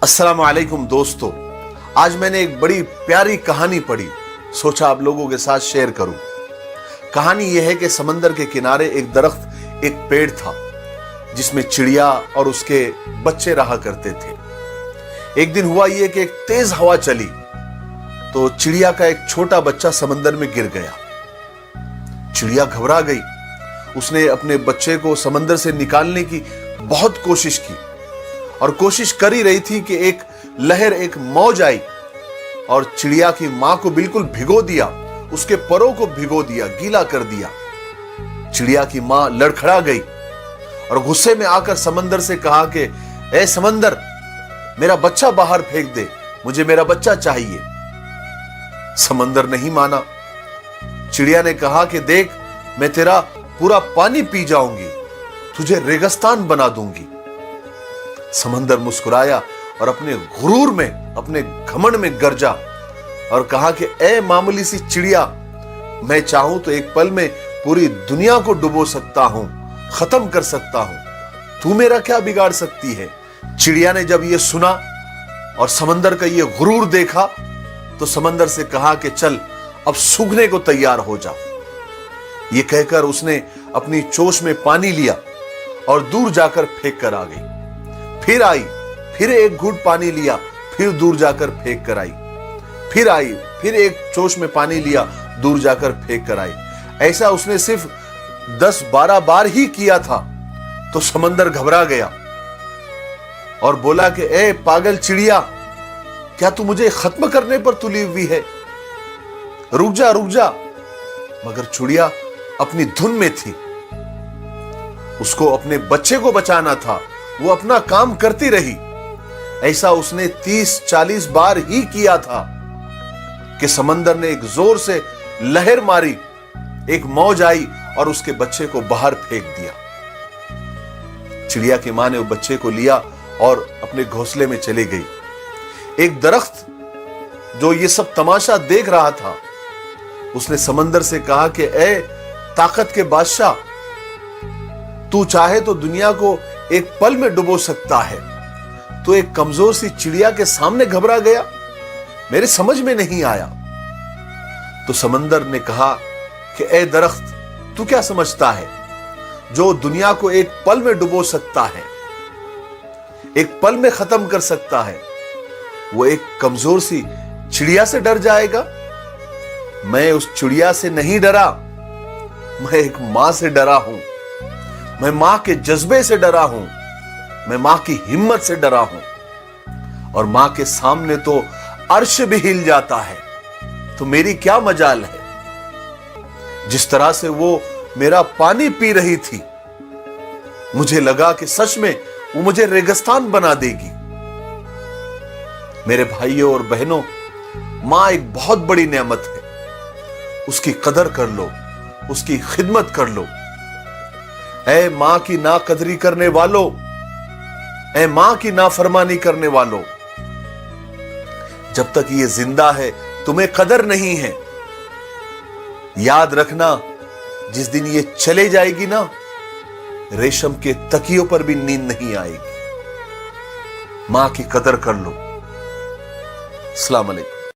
अस्सलाम वालेकुम दोस्तों, आज मैंने एक बड़ी प्यारी कहानी पढ़ी, सोचा आप लोगों के साथ शेयर करूं। कहानी यह है कि समंदर के किनारे एक दरख्त, एक पेड़ था जिसमें चिड़िया और उसके बच्चे रहा करते थे। एक दिन हुआ यह कि एक तेज हवा चली तो चिड़िया का एक छोटा बच्चा समंदर में गिर गया। चिड़िया घबरा गई, उसने अपने बच्चे को समंदर से निकालने की बहुत कोशिश की और कोशिश कर ही रही थी कि एक लहर, एक मौज आई और चिड़िया की मां को बिल्कुल भिगो दिया, उसके परों को भिगो दिया, गीला कर दिया। चिड़िया की मां लड़खड़ा गई और गुस्से में आकर समंदर से कहा कि ए समंदर, मेरा बच्चा बाहर फेंक दे, मुझे मेरा बच्चा चाहिए। समंदर नहीं माना। चिड़िया ने कहा कि देख, मैं तेरा पूरा पानी पी जाऊंगी, तुझे रेगिस्तान बना दूंगी। समंदर मुस्कुराया और अपने गुरूर में, अपने घमंड में गरजा और कहा कि ए मामूली सी चिड़िया, मैं चाहूं तो एक पल में पूरी दुनिया को डुबो सकता हूं, खत्म कर सकता हूं, तू मेरा क्या बिगाड़ सकती है। चिड़िया ने जब यह सुना और समंदर का यह गुरूर देखा तो समंदर से कहा कि चल, अब सूखने को तैयार हो जा। यह कहकर उसने अपनी चोंच में पानी लिया और दूर जाकर फेंक कर आ गई। फिर आई, फिर एक घूंट पानी लिया, फिर दूर जाकर फेंक कर आई। फिर आई, फिर एक चोंच में पानी लिया, दूर जाकर फेंक कर आई। ऐसा उसने सिर्फ 10-12 बार ही किया था तो समंदर घबरा गया और बोला कि ए पागल चिड़िया, क्या तू मुझे खत्म करने पर तुली हुई है? रुक जा, रुक जा। मगर चिड़िया अपनी धुन में थी, उसको अपने बच्चे को बचाना था, वो अपना काम करती रही। ऐसा उसने 30-40 बार ही किया था कि समंदर ने एक जोर से लहर मारी, एक मौज आई और उसके बच्चे को बाहर फेंक दिया। चिड़िया की मां ने वो बच्चे को लिया और अपने घोंसले में चली गई। एक दरख्त जो ये सब तमाशा देख रहा था, उसने समंदर से कहा कि ए ताकत के बादशाह, तू चाहे तो दुनिया को एक पल में डुबो सकता है, तो एक कमजोर सी चिड़िया के सामने घबरा गया, मेरे समझ में नहीं आया। तो समंदर ने कहा कि ए दरख्त, तू क्या समझता है, जो दुनिया को एक पल में डुबो सकता है, एक पल में खत्म कर सकता है, वो एक कमजोर सी चिड़िया से डर जाएगा? मैं उस चिड़िया से नहीं डरा, मैं एक मां से डरा हूं, मैं मां के जज्बे से डरा हूं, मैं मां की हिम्मत से डरा हूं। और मां के सामने तो अर्श भी हिल जाता है, तो मेरी क्या मजाल है। जिस तरह से वो मेरा पानी पी रही थी, मुझे लगा कि सच में वो मुझे रेगिस्तान बना देगी। मेरे भाइयों और बहनों, मां एक बहुत बड़ी नेमत है, उसकी कदर कर लो, उसकी खिदमत कर लो। ऐ मां की नाकदरी करने वालों, ऐ मां की नाफरमानी करने वालों, जब तक ये जिंदा है तुम्हें कदर नहीं है। याद रखना, जिस दिन ये चले जाएगी ना, रेशम के तकियों पर भी नींद नहीं आएगी। मां की कदर कर लो। अस्सलाम वालेकुम।